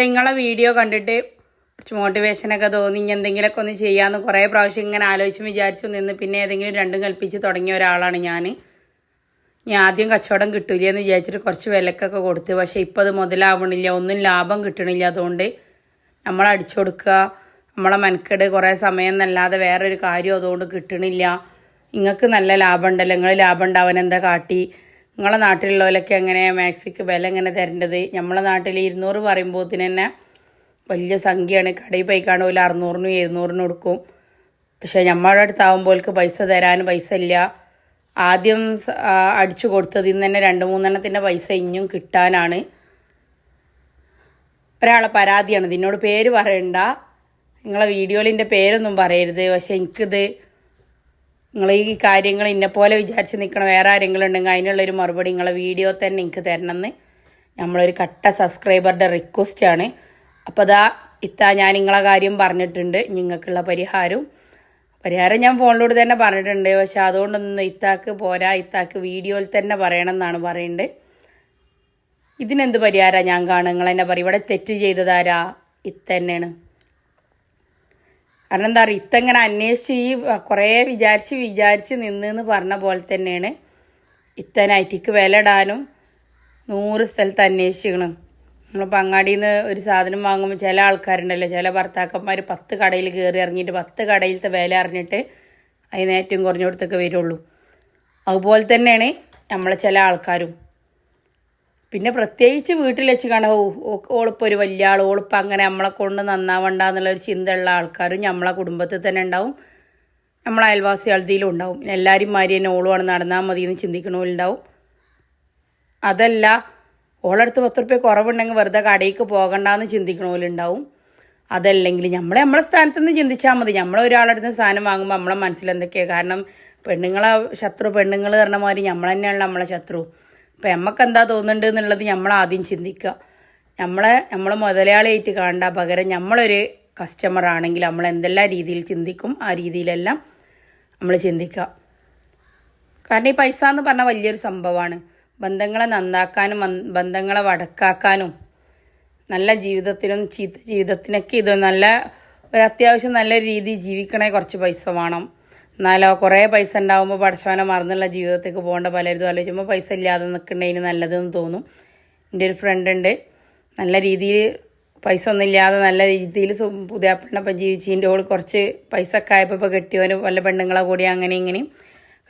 ഇങ്ങളെ വീഡിയോ കണ്ടിട്ട് കുറച്ച് മോട്ടിവേഷനൊക്കെ തോന്നി ഇനി എന്തെങ്കിലുമൊക്കെ ഒന്ന് ചെയ്യാമെന്ന് കുറേ പ്രാവശ്യം ഇങ്ങനെ ആലോചിച്ചും വിചാരിച്ചു നിന്ന് പിന്നെ ഏതെങ്കിലും രണ്ടും കൽപ്പിച്ച് തുടങ്ങിയ ഒരാളാണ് ഞാൻ ആദ്യം കച്ചവടം കിട്ടില്ല എന്ന് വിചാരിച്ചിട്ട് കുറച്ച് വിലക്കൊക്കെ കൊടുത്ത്. പക്ഷേ ഇപ്പോൾ അത് മുതലാവണില്ല, ഒന്നും ലാഭം കിട്ടണില്ല. അതുകൊണ്ട് നമ്മൾ അടിച്ചു കൊടുക്കുക, നമ്മളെ മെനക്കെട് കുറേ സമയം എന്നല്ലാതെ വേറൊരു കാര്യം അതുകൊണ്ട് കിട്ടണില്ല. നിങ്ങൾക്ക് നല്ല ലാഭം ഉണ്ടല്ലോ, നിങ്ങൾ ലാഭം ഉണ്ടാവാൻ എന്താ കാട്ടി? നിങ്ങളെ നാട്ടിലുള്ളവരൊക്കെ എങ്ങനെയാണ് മാക്സിക്ക് വില എങ്ങനെ തരേണ്ടത്? നമ്മളെ നാട്ടിൽ 200 പറയുമ്പോൾ തന്നെ വലിയ സംഖ്യയാണ്. കടയിൽ പോയി കാണുമ്പോൾ 600-നും 700-നും കൊടുക്കും. പക്ഷേ നമ്മുടെ അടുത്താവുമ്പോൾക്ക് പൈസ തരാൻ പൈസ ഇല്ല. ആദ്യം അടിച്ചു കൊടുത്തതിൽ നിന്ന് തന്നെ 2-3 എണ്ണത്തിൻ്റെ പൈസ ഇനിയും കിട്ടാനാണ്. ഒരാളെ പരാതിയാണ്, ഇതിനോട് പേര് പറയണ്ട, നിങ്ങളെ വീഡിയോയിൽ എൻ്റെ പേരൊന്നും പറയരുത്. പക്ഷേ എനിക്കിത് നിങ്ങൾ ഈ കാര്യങ്ങൾ ഇന്നെപ്പോലെ വിചാരിച്ച് നിൽക്കണം വേറെ ആരെങ്കിലും ഉണ്ടെങ്കിൽ അതിനുള്ളൊരു മറുപടി നിങ്ങളെ വീഡിയോ തന്നെ എനിക്ക് തരണമെന്ന് നമ്മളൊരു കട്ട സബ്സ്ക്രൈബറുടെ റിക്വസ്റ്റാണ്. അപ്പോൾ ഞാൻ നിങ്ങളെ കാര്യം പറഞ്ഞിട്ടുണ്ട്. നിങ്ങൾക്കുള്ള പരിഹാരം ഞാൻ ഫോണിലൂടെ തന്നെ പറഞ്ഞിട്ടുണ്ട്. പക്ഷെ അതുകൊണ്ടൊന്നും ഇത്താക്ക് പോരാ, ഇത്താക്ക് വീഡിയോയിൽ തന്നെ പറയണം എന്നാണ് പറയുന്നത്. ഇതിനെന്ത് പരിഹാരമാണ് ഞാൻ കാണുക? നിങ്ങൾ തന്നെ പറയും, ഇവിടെ തെറ്റ് ചെയ്തതാരാ? ഇത്ത തന്നെയാണ്. കാരണം എന്താ പറയുക, ഇത്തങ്ങനെ അന്വേഷിച്ച് കുറേ വിചാരിച്ച് നിന്നെന്ന് പറഞ്ഞ പോലെ തന്നെയാണ് ഇത്തനായിട്ടിക്ക് വില ഇടാനും 100 സ്ഥലത്ത് അന്വേഷിക്കണം. നമ്മളിപ്പോൾ അങ്ങാടിയിൽ നിന്ന് ഒരു സാധനം വാങ്ങുമ്പോൾ ചില ആൾക്കാരുണ്ടല്ലോ, ചില ഭർത്താക്കന്മാർ 10 കടയിൽ കയറി ഇറങ്ങിയിട്ട് 10 കടയിലത്തെ വില അറിഞ്ഞിട്ട് അതിന് ഏറ്റവും കുറഞ്ഞിടത്തൊക്കെ വരുള്ളൂ. അതുപോലെ തന്നെയാണ് നമ്മളെ ചില ആൾക്കാരും. പിന്നെ പ്രത്യേകിച്ച് വീട്ടിൽ വെച്ച് കാണാൻ ഓളിപ്പോൾ ഒരു വലിയ ആൾ, ഓളിപ്പോൾ അങ്ങനെ നമ്മളെ കൊണ്ട് നന്നാവണ്ട എന്നുള്ളൊരു ചിന്തയുള്ള ആൾക്കാരും നമ്മളെ കുടുംബത്തിൽ തന്നെ ഉണ്ടാവും, നമ്മളെ അയൽവാസികളുടെയിലും ഉണ്ടാവും. എല്ലാവരും മാതിരി തന്നെ ഓളുമാണ് നടന്നാൽ മതി എന്ന് ചിന്തിക്കണവരുണ്ടാവും. അതല്ല, ഓളടുത്ത് 10 റുപ്യ കുറവുണ്ടെങ്കിൽ വെറുതെ കടയിലേക്ക് പോകണ്ടെന്ന് ചിന്തിക്കണവരുണ്ടാവും. അതല്ലെങ്കിൽ നമ്മളെ സ്ഥാനത്ത് നിന്ന് ചിന്തിച്ചാൽ മതി. ഒരാളടുത്ത് സാധനം വാങ്ങുമ്പോൾ നമ്മളെ മനസ്സിലെന്തൊക്കെയാണ്? കാരണം പെണ്ണുങ്ങളെ ശത്രു പെണ്ണുങ്ങൾ പറഞ്ഞ മാതിരി നമ്മൾ തന്നെയാണ് നമ്മളെ ശത്രു. അപ്പം നമുക്ക് എന്താ തോന്നുന്നുണ്ട് എന്നുള്ളത് നമ്മൾ ആദ്യം ചിന്തിക്കുക. നമ്മൾ മുതലാളിയായിട്ട് കാണണ്ട, പകരം നമ്മളൊരു കസ്റ്റമർ ആണെങ്കിൽ നമ്മൾ എന്തെല്ലാം രീതിയിൽ ചിന്തിക്കും ആ രീതിയിലെല്ലാം നമ്മൾ ചിന്തിക്കുക. കാരണം ഈ പൈസ എന്ന് പറഞ്ഞാൽ വലിയൊരു സംഭവമാണ്. ബന്ധങ്ങളെ നന്നാക്കാനും ബന്ധങ്ങളെ വടക്കാക്കാനും നല്ല ജീവിതത്തിനും ചീത്ത ജീവിതത്തിനൊക്കെ ഇത് അത്യാവശ്യം നല്ല രീതിയിൽ ജീവിക്കണേ കുറച്ച് പൈസ വേണം. എന്നാലോ കുറേ പൈസ ഉണ്ടാകുമ്പോൾ പടച്ചവനെ മറന്നുള്ള ജീവിതത്തേക്ക് പോകേണ്ട പലരും ആലോചിക്കുമ്പോൾ പൈസ ഇല്ലാതെ നിൽക്കണ്ടതിന് നല്ലതെന്ന് തോന്നും. എൻ്റെ ഒരു ഫ്രണ്ട് ഉണ്ട്, നല്ല രീതിയിൽ പൈസ ഒന്നും ഇല്ലാതെ നല്ല രീതിയിൽ പുതിയാപ്പിളിനൊപ്പം ജീവിച്ചതിൻ്റെ ഓൾ കുറച്ച് പൈസ ഒക്കെ ആയപ്പോൾ ഇപ്പോൾ കെട്ടിയവന് വല്ല പെണ്ണുങ്ങളെ കൂടി അങ്ങനെ ഇങ്ങനെയും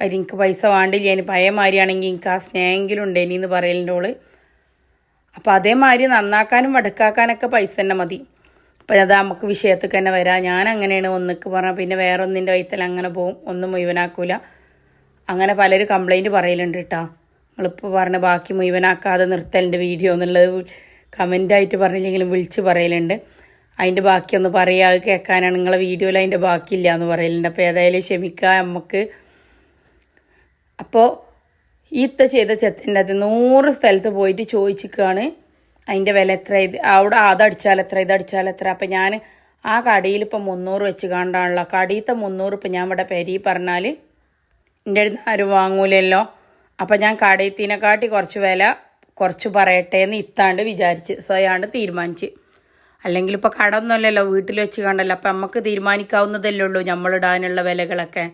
കാര്യം എനിക്ക് പൈസ വേണ്ടില്ല, ഇനി പഴയ മാതിരിയാണെങ്കിൽ എനിക്ക് ആ സ്നേഹമെങ്കിലും ഉണ്ടേനി എന്ന് പറയലിൻ്റെ ഓള്. അപ്പോൾ അതേമാതിരി നന്നാക്കാനും വടക്കാക്കാനൊക്കെ പൈസ തന്നെ മതി. അപ്പം നമുക്ക് വിഷയത്തേക്ക് തന്നെ വരാം. ഞാൻ അങ്ങനെയാണ്, ഒന്നിക്ക് പറഞ്ഞാൽ പിന്നെ വേറെ ഒന്നിൻ്റെ വയത്തിൽ അങ്ങനെ പോവും, ഒന്നും മുഴുവനാക്കൂല. അങ്ങനെ പലരും കംപ്ലൈൻറ്റ് പറയലുണ്ട് കേട്ടോ. നിങ്ങളിപ്പോൾ പറഞ്ഞ ബാക്കി മുഴുവനാക്കാതെ നിർത്തലുണ്ട് വീഡിയോ എന്നുള്ളത് കമൻ്റായിട്ട് പറഞ്ഞില്ലെങ്കിലും വിളിച്ച് പറയലുണ്ട്. അതിൻ്റെ ബാക്കിയൊന്ന് പറയുക, അത് കേൾക്കാനാണ് നിങ്ങളെ വീഡിയോയിൽ അതിൻ്റെ ബാക്കിയില്ല എന്ന് പറയലുണ്ട്. അപ്പോൾ ഏതായാലും ക്ഷമിക്കുക നമുക്ക്. അപ്പോൾ ഈത്ത ചെയ്ത ചെത്തിൻ്റെ അത് 100 സ്ഥലത്ത് പോയിട്ട് ചോദിച്ചിരിക്കുകയാണ് അതിൻ്റെ വില എത്ര, അവിടെ അതടിച്ചാൽ എത്ര, ഇതടിച്ചാൽ എത്ര. അപ്പം ഞാൻ ആ കടയിൽ ഇപ്പം 300 വെച്ച് കണ്ടാണല്ലോ, കടയിലത്തെ 300 ഇപ്പം ഞാൻ ഇവിടെ പെരി പറഞ്ഞാൽ എൻ്റെ അടുത്ത് ആരും വാങ്ങൂലല്ലോ. അപ്പം ഞാൻ കടയത്തിനെക്കാട്ടി കുറച്ച് പറയട്ടെ എന്ന് ഇത്താണ്ട് വിചാരിച്ച് സ്വയാണ്ട് തീരുമാനിച്ച്. അല്ലെങ്കിൽ ഇപ്പോൾ കട ഒന്നുമല്ലല്ലോ, വീട്ടിൽ വെച്ച് കണ്ടല്ലോ. അപ്പം നമുക്ക് തീരുമാനിക്കാവുന്നതല്ലേ ഉള്ളൂ നമ്മളിടാനുള്ള വിലകളൊക്കെ.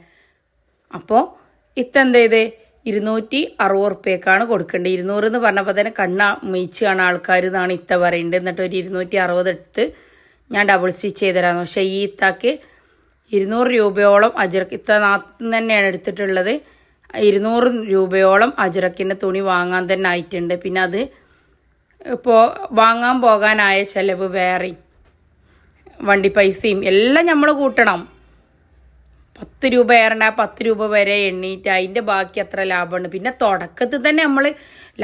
അപ്പോൾ ഇത്തെന്ത് ചെയ്ത് 260 റുപ്യക്കാണ് കൊടുക്കേണ്ടത്. 200 എന്ന് പറഞ്ഞപ്പോൾ തന്നെ കണ്ണ മീച്ചാണ് ആൾക്കാർ എന്നാണ് ഇത്ത പറയുന്നത്. എന്നിട്ട് ഒരു 260 എടുത്ത് ഞാൻ ഡബിൾ സ്റ്റിച്ച് ചെയ്ത് തരാമെന്ന്. പക്ഷേ ഈ ഇത്താക്ക് 200 രൂപയോളം ഇത്ത നാട്ടിൽ തന്നെയാണ് എടുത്തിട്ടുള്ളത്. 200 രൂപയോളം അജ്രക്കിൻ്റെ തുണി വാങ്ങാൻ തന്നെ ആയിട്ടുണ്ട്. പിന്നെ അത് ഇപ്പോൾ വാങ്ങാൻ പോകാനായ ചിലവ് വേറെയും വണ്ടി പൈസയും എല്ലാം നമ്മൾ കൂട്ടണം. 10 രൂപ ഏറണ്ട 10 രൂപ വരെ എണ്ണീറ്റ് അതിൻ്റെ ബാക്കി അത്ര ലാഭമുണ്ട്. പിന്നെ തുടക്കത്തിൽ തന്നെ നമ്മൾ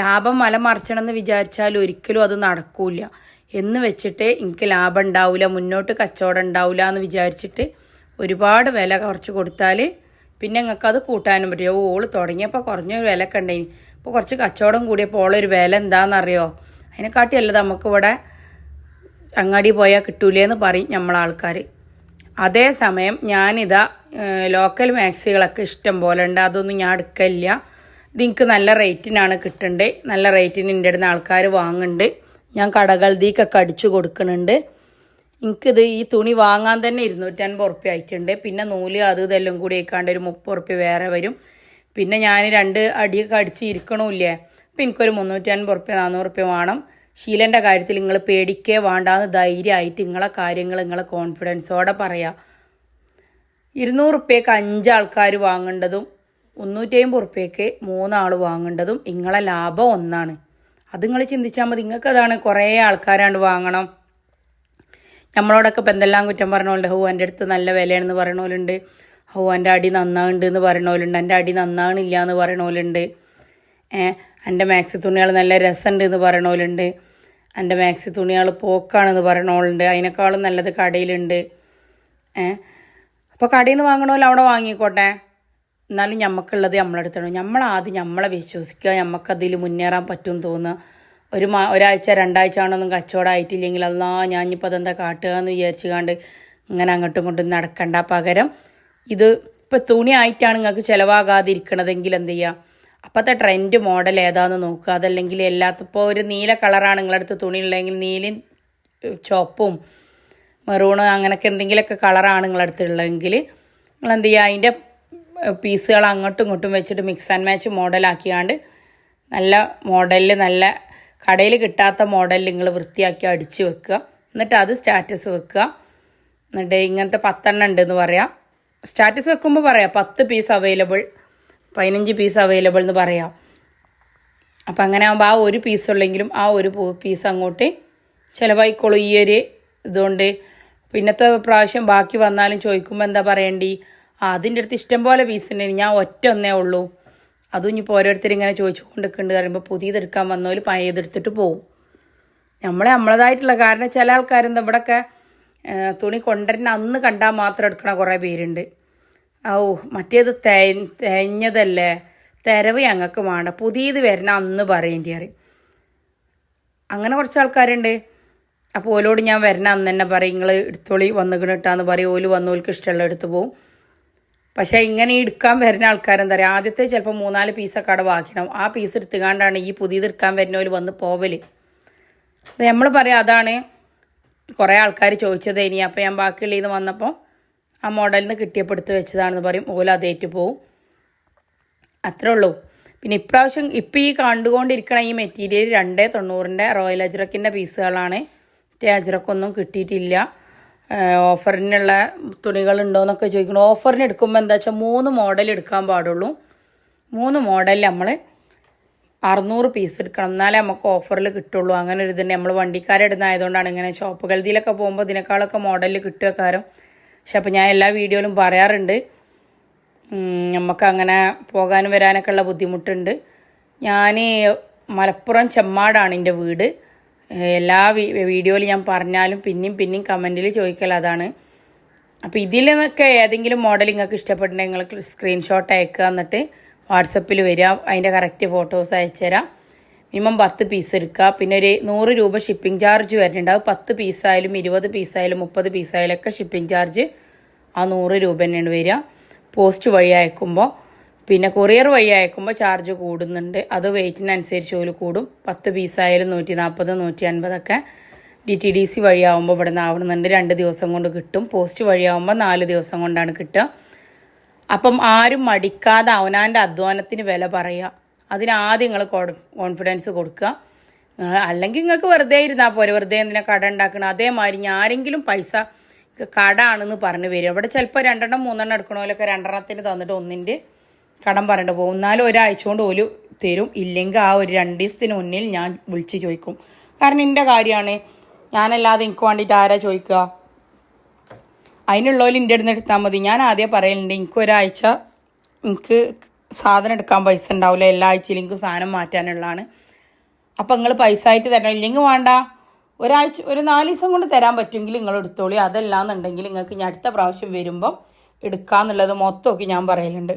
ലാഭം മറിച്ചണം എന്ന് വിചാരിച്ചാൽ ഒരിക്കലും അത് നടക്കില്ല എന്ന് വെച്ചിട്ട് എനിക്ക് ലാഭം ഉണ്ടാവില്ല, മുന്നോട്ട് കച്ചവടം ഉണ്ടാവില്ല എന്ന് വിചാരിച്ചിട്ട് ഒരുപാട് വില കുറച്ച് കൊടുത്താൽ പിന്നെ നിങ്ങൾക്കത് കൂട്ടാനും പറ്റുമോ? ഓള് തുടങ്ങിയപ്പോൾ കുറഞ്ഞൊരു വില ഒക്കെ ഉണ്ടായിന്, ഇപ്പോൾ കുറച്ച് കച്ചവടം കൂടിയപ്പോൾ ഓളൊരു വില എന്താണെന്നറിയോ? അതിനെക്കാട്ടിയല്ല നമുക്കിവിടെ അങ്ങാടി പോയാൽ കിട്ടൂലേന്ന് പറയും നമ്മളാൾക്കാർ. അതേസമയം ഞാനിതാ ലോക്കൽ മാക്സികളൊക്കെ ഇഷ്ടം പോലെ ഉണ്ട്, അതൊന്നും ഞാൻ എടുക്കില്ല. ഇത് എനിക്ക് നല്ല റേറ്റിനാണ് കിട്ടുന്നുണ്ട്, നല്ല റേറ്റിന് എൻ്റെ അടുത്ത് ആൾക്കാർ വാങ്ങുന്നുണ്ട്. ഞാൻ കടകൾക്കൊക്കെ അടിച്ചു കൊടുക്കുന്നുണ്ട്. എനിക്കിത് ഈ തുണി വാങ്ങാൻ തന്നെ 250 ഉറുപ്പ്യ ആയിട്ടുണ്ട്. പിന്നെ നൂല് അത് ഇതെല്ലാം കൂടി ആയിക്കാണ്ട് ഒരു 30 ഉറുപ്പ്യ വേറെ വരും. പിന്നെ ഞാൻ 2 അടിയൊക്കെ അടിച്ച് ഇരിക്കണമില്ലേ, അപ്പം എനിക്കൊരു 350 ഉറുപ്പ്യ 400 ഉറുപ്പ്യ വേണം. ശീലൻ്റെ കാര്യത്തിൽ നിങ്ങൾ പേടിക്കേ വേണ്ടാന്ന് ധൈര്യമായിട്ട് നിങ്ങളെ കാര്യങ്ങൾ നിങ്ങളെ കോൺഫിഡൻസോടെ പറയാം. 200 ഉറുപ്പ്യക്ക് 5 ആൾക്കാർ വാങ്ങേണ്ടതും 350 ഉറുപ്പ്യക്ക് 3 ആൾ വാങ്ങേണ്ടതും നിങ്ങളെ ലാഭം ഒന്നാണ്. അത് നിങ്ങൾ ചിന്തിച്ചാൽ മതി. നിങ്ങൾക്കതാണ് കുറേ ആൾക്കാരാണ്ട് വാങ്ങണം. നമ്മളോടൊക്കെ ഇപ്പം എന്തെല്ലാം കുറ്റം പറഞ്ഞോലുണ്ട്. എൻ്റെ അടുത്ത് നല്ല വിലയാണെന്ന് പറയണോലുണ്ട്. എൻ്റെ അടി നന്നാകുന്നുണ്ട് എന്ന് പറയണോലുണ്ട്. എൻ്റെ അടി നന്നാകണില്ല എന്ന് പറയണോലുണ്ട്. എൻ്റെ മാക്സി തുണികൾ നല്ല രസമുണ്ട് എന്ന് പറയണോലുണ്ട്. എൻ്റെ മാക്സി തുണികൾ പോക്കാണെന്ന് പറയണോലുണ്ട്. അതിനേക്കാളും നല്ലത് കടയിലുണ്ട്. അപ്പോൾ കടയിൽ നിന്ന് വാങ്ങണമല്ലോ അവിടെ വാങ്ങിക്കോട്ടെ. എന്നാലും നമുക്കുള്ളത് നമ്മളെടുത്തണം. നമ്മളാദ്യം നമ്മളെ വിശ്വസിക്കുക. നമുക്കതിൽ മുന്നേറാൻ പറ്റും തോന്നുക. ഒരാഴ്ച 2 ആഴ്ച ആണൊന്നും കച്ചവടം ആയിട്ടില്ലെങ്കിൽ അല്ലാ ഞാനിപ്പോൾ അതെന്താ കാട്ടുക എന്ന് വിചാരിച്ചുകൊണ്ട് ഇങ്ങനെ അങ്ങോട്ടും ഇങ്ങോട്ടും നടക്കണ്ട. പകരം ഇത് ഇപ്പോൾ തുണി ആയിട്ടാണ് നിങ്ങൾക്ക് ചിലവാകാതിരിക്കണതെങ്കിൽ എന്ത് ചെയ്യുക, അപ്പോഴത്തെ ട്രെൻഡ് മോഡൽ ഏതാണെന്ന് നോക്കുക. അതല്ലെങ്കിൽ ഇപ്പോൾ ഒരു നീല കളറാണ് നിങ്ങളടുത്ത് തുണി ഉള്ളതെങ്കിൽ നീലയും ചുവപ്പും മെറൂണ് അങ്ങനെയൊക്കെ എന്തെങ്കിലുമൊക്കെ കളറാണ് നിങ്ങളടുത്തുള്ളതെങ്കിൽ നിങ്ങളെന്ത് ചെയ്യുക, അതിൻ്റെ പീസുകൾ അങ്ങോട്ടും ഇങ്ങോട്ടും വെച്ചിട്ട് മിക്സ് ആൻഡ് മാച്ച് മോഡലാക്കിയാണ്ട് നല്ല മോഡലിൽ നല്ല കടയിൽ കിട്ടാത്ത മോഡലിൽ നിങ്ങൾ വൃത്തിയാക്കി അടിച്ച് വെക്കുക. എന്നിട്ട് അത് സ്റ്റാറ്റസ് വെക്കുക. എന്നിട്ട് ഇങ്ങനത്തെ 10 ഉണ്ടെന്ന് പറയാം. സ്റ്റാറ്റസ് വെക്കുമ്പോൾ പറയാം 10 പീസ് അവൈലബിൾ, 15 പീസ് അവൈലബിൾ എന്ന് പറയാം. അപ്പം അങ്ങനെ ആകുമ്പോൾ ആ ഒരു പീസ് ഉള്ളെങ്കിലും ആ ഒരു പീസ് അങ്ങോട്ട് ചിലവായിക്കോളൂ. ഈ ഒരു ഇതുകൊണ്ട് പിന്നത്തെ പ്രാവശ്യം ബാക്കി വന്നാലും ചോദിക്കുമ്പോൾ എന്താ പറയേണ്ടി, അതിൻ്റെ അടുത്ത് ഇഷ്ടം പോലെ പീസുണ്ടെങ്കിൽ ഞാൻ ഒന്നേ ഉള്ളൂ, അതും ഇനിയിപ്പോൾ ഓരോരുത്തർ ഇങ്ങനെ ചോദിച്ചു കൊണ്ടിരിക്കുന്നുണ്ട് പറയുമ്പോൾ പുതിയതെടുക്കാൻ വന്നോല് പഴയതെടുത്തിട്ട് പോവും. നമ്മളതായിട്ടുള്ള കാരണം ചില ആൾക്കാരെന്താ ഇവിടെയൊക്കെ തുണി കൊണ്ടുവരുന്ന അന്ന് കണ്ടാൽ മാത്രം എടുക്കണ കുറേ പേരുണ്ട്. മറ്റേത് തേഞ്ഞതല്ലേ, തിരവ് ഞങ്ങൾക്ക് വേണ്ട, പുതിയത് വരണ അന്ന് പറയേണ്ടി അറിയും. അങ്ങനെ കുറച്ച് ആൾക്കാരുണ്ട്. അപ്പോൾ ഓലോട് ഞാൻ വരണ അന്ന് തന്നെ പറയും, നിങ്ങൾ എടുത്തോളി വന്നുകിട്ടാന്ന് പറയും. ഓല് വന്നോൽക്ക് ഇഷ്ടമുള്ള എടുത്ത് പോവും. പക്ഷേ ഇങ്ങനെ എടുക്കാൻ വരുന്ന ആൾക്കാരെന്താ പറയുക, ആദ്യത്തെ ചിലപ്പോൾ 3-4 പീസൊക്കെ അവിടെ ബാക്കിയാവും. ആ പീസ് എടുത്തുകൊണ്ടാണ് ഈ പുതിയത് എടുക്കാൻ വരുന്നവർ വന്ന് പോവല്. നമ്മൾ പറയാം അതാണ് കുറേ ആൾക്കാർ ചോദിച്ചത് ഇനി. അപ്പോൾ ഞാൻ ബാക്കിയുള്ള ഇത് വന്നപ്പോൾ ആ മോഡലിൽ നിന്ന് കിട്ടിയപ്പോൾ എടുത്ത് വെച്ചതാണെന്ന് പറയും. ഓല അതേറ്റ് പോവും. അത്രേ ഉള്ളൂ. പിന്നെ ഇപ്രാവശ്യം ഇപ്പോൾ ഈ കണ്ടുകൊണ്ടിരിക്കണ ഈ മെറ്റീരിയൽ 290 റോയൽ അജ്രക്കിൻ്റെ പീസുകളാണ്. അജ്രക്കൊന്നും കിട്ടിയിട്ടില്ല. ഓഫറിനുള്ള തുണികളുണ്ടോയെന്നൊക്കെ ചോദിക്കണം. ഓഫറിന് എടുക്കുമ്പോൾ എന്താ വെച്ചാൽ 3 മോഡൽ എടുക്കാൻ പാടുള്ളൂ. 3 മോഡലിൽ നമ്മൾ 600 പീസ് എടുക്കണം, എന്നാലേ നമുക്ക് ഓഫറിൽ കിട്ടുള്ളൂ. അങ്ങനെ ഒരു ഇതുണ്ട്. നമ്മൾ വണ്ടിക്കാരെടുന്നതായതുകൊണ്ടാണ് ഇങ്ങനെ. ഷോപ്പുകളിലൊക്കെ പോകുമ്പോൾ ഇതിനേക്കാളൊക്കെ മോഡലിൽ കിട്ടുക കാരം. പക്ഷെ അപ്പോൾ ഞാൻ എല്ലാ വീഡിയോയിലും പറയാറുണ്ട് നമുക്കങ്ങനെ പോകാനും വരാനൊക്കെ ഉള്ള ബുദ്ധിമുട്ടുണ്ട്. ഞാൻ മലപ്പുറം ചെമ്മാടാണ് എൻ്റെ വീട്. എല്ലാ വീഡിയോയിൽ ഞാൻ പറഞ്ഞാലും പിന്നെയും കമൻറ്റിൽ ചോദിക്കൽ അതാണ്. അപ്പോൾ ഇതിൽ നിന്നൊക്കെ ഏതെങ്കിലും മോഡൽ നിങ്ങൾക്ക് ഇഷ്ടപ്പെട്ടിട്ടുണ്ടെങ്കിൽ നിങ്ങൾ സ്ക്രീൻഷോട്ട് അയക്കുക. എന്നിട്ട് വാട്സപ്പിൽ വരിക, അതിൻ്റെ കറക്റ്റ് ഫോട്ടോസ് അയച്ചു തരാം. മിനിമം 10 പീസ് എടുക്കുക. പിന്നെ ഒരു 100 രൂപ ഷിപ്പിംഗ് ചാർജ് വരുന്നുണ്ട്. അത് 10 പീസായാലും 20 പീസായാലും 30 പീസായാലും ഒക്കെ ഷിപ്പിംഗ് ചാർജ് ആ 100 രൂപ തന്നെയാണ് വരിക. പോസ്റ്റ് വഴി അയക്കുമ്പോൾ. പിന്നെ കൊറിയർ വഴി അയക്കുമ്പോൾ ചാർജ് കൂടുന്നുണ്ട്. അത് വെയിറ്റിനനുസരിച്ച് ഓല് കൂടും. 10 പീസായാലും 140, 150 ഒക്കെ. DTDC വഴിയാവുമ്പോൾ ഇവിടെ നിന്ന് ആവുന്നുണ്ട്. 2 ദിവസം കൊണ്ട് കിട്ടും. പോസ്റ്റ് വഴിയാവുമ്പോൾ 4 ദിവസം കൊണ്ടാണ് കിട്ടുക. അപ്പം ആരും മടിക്കാതെ അവനാൻ്റെ അധ്വാനത്തിന് വില പറയുക. അതിനാദ്യം നിങ്ങൾ കോൺഫിഡൻസ് കൊടുക്കുക. അല്ലെങ്കിൽ നിങ്ങൾക്ക് വെറുതെ ഇരുന്നാൽ പോരെ, വെറുതെ എന്തിനാ കട ഉണ്ടാക്കണം. അതേമാതിരി ആരെങ്കിലും പൈസ കട ആണെന്ന് പറഞ്ഞ് വരും. അവിടെ ചിലപ്പോൾ 2 3 എടുക്കണമല്ലൊക്കെ 2 തന്നിട്ട് 1 കടം പറഞ്ഞിട്ട് പോകും. എന്നാലും ഒരാഴ്ച കൊണ്ട് ഓല് തരും. ഇല്ലെങ്കിൽ ആ ഒരു 2 ദിവസത്തിന് മുന്നിൽ ഞാൻ വിളിച്ച് ചോദിക്കും. കാരണം എൻ്റെ കാര്യമാണ്, ഞാനല്ലാതെ എനിക്ക് വേണ്ടിയിട്ട് ആരാ ചോദിക്കുക. അതിനുള്ളവർ എൻ്റെ അടുത്ത് എടുത്താൽ മതി. ഞാൻ ആദ്യം പറയലുണ്ട്, എനിക്കൊരാഴ്ച എനിക്ക് സാധനം എടുക്കാൻ പൈസ ഉണ്ടാവില്ല. എല്ലാ ആഴ്ചയിലും എനിക്ക് സാധനം മാറ്റാനുള്ളതാണ്. അപ്പം നിങ്ങൾ പൈസ ആയിട്ട് തരണം. ഇല്ലെങ്കിൽ വേണ്ട, ഒരാഴ്ച ഒരു 4 ദിവസം കൊണ്ട് തരാൻ പറ്റുമെങ്കിൽ നിങ്ങൾ എടുത്തോളി. അതല്ലാന്നുണ്ടെങ്കിൽ നിങ്ങൾക്ക് ഞാൻ അടുത്ത പ്രാവശ്യം വരുമ്പം എടുക്കാമെന്നുള്ളത് മൊത്തമൊക്കെ ഞാൻ പറയലുണ്ട്.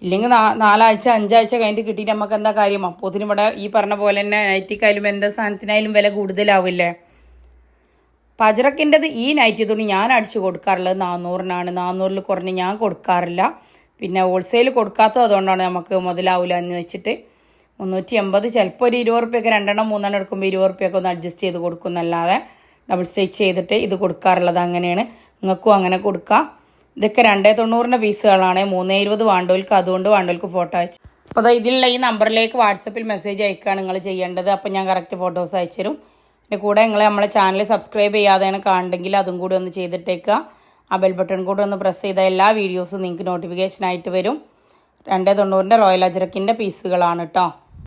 ഇല്ലെങ്കിൽ 4 ആഴ്ച 5 ആഴ്ച കഴിഞ്ഞിട്ട് കിട്ടിയിട്ട് നമുക്ക് എന്താ കാര്യം. അപ്പോഴത്തിന് ഇവിടെ ഈ പറഞ്ഞ പോലെ തന്നെ നൈറ്റിക്കായാലും എന്താ സാധനത്തിനായാലും വില കൂടുതലാവില്ലേ. പജറക്കിൻ്റെത് ഈ നൈറ്റി തുണി ഞാൻ അടിച്ച് കൊടുക്കാറുള്ളത് 400-നാണ്. 400-ൽ കുറഞ്ഞ് ഞാൻ കൊടുക്കാറില്ല. പിന്നെ ഹോൾസെയിൽ കൊടുക്കാത്തത് അതുകൊണ്ടാണ് നമുക്ക് മുതലാവില്ല എന്ന് വെച്ചിട്ട് 380 ചിലപ്പോൾ ഒരു 20 റുപ്യൊക്കെ 2 3 എടുക്കുമ്പോൾ 20 റുപ്യൊക്കെ ഒന്ന് അഡ്ജസ്റ്റ് ചെയ്ത് കൊടുക്കുന്നല്ലാതെ ഡബിൾ സ്റ്റിച്ച് ചെയ്തിട്ട് ഇത് കൊടുക്കാറുള്ളത് അങ്ങനെയാണ്. നിങ്ങൾക്കും അങ്ങനെ കൊടുക്കാം. ഇതൊക്കെ 290 പീസുകളാണ്. 320 വേണ്ടവർക്ക് അതുകൊണ്ട് വേണ്ടവർക്ക് ഫോട്ടോ അയച്ചു. അപ്പോൾ അതാ ഇതിലുള്ള ഈ നമ്പറിലേക്ക് വാട്സപ്പിൽ മെസ്സേജ് അയക്കുകയാണ് നിങ്ങൾ ചെയ്യേണ്ടത്. അപ്പോൾ ഞാൻ കറക്റ്റ് ഫോട്ടോസ് അയച്ചു തരും. പിന്നെ കൂടെ നിങ്ങൾ നമ്മളെ ചാനൽ സബ്സ്ക്രൈബ് ചെയ്യാതെയാണ് കാണുന്നെങ്കിൽ അതും കൂടി ഒന്ന് ചെയ്തിട്ടേക്കുക. ആ ബെൽ ബട്ടൺ കൂടെ ഒന്ന് പ്രസ് ചെയ്താൽ എല്ലാ വീഡിയോസും നിങ്ങൾക്ക് നോട്ടിഫിക്കേഷൻ ആയിട്ട് വരും. 290 റോയൽ അജ്രക്കിൻ്റെ പീസുകളാണ് കേട്ടോ.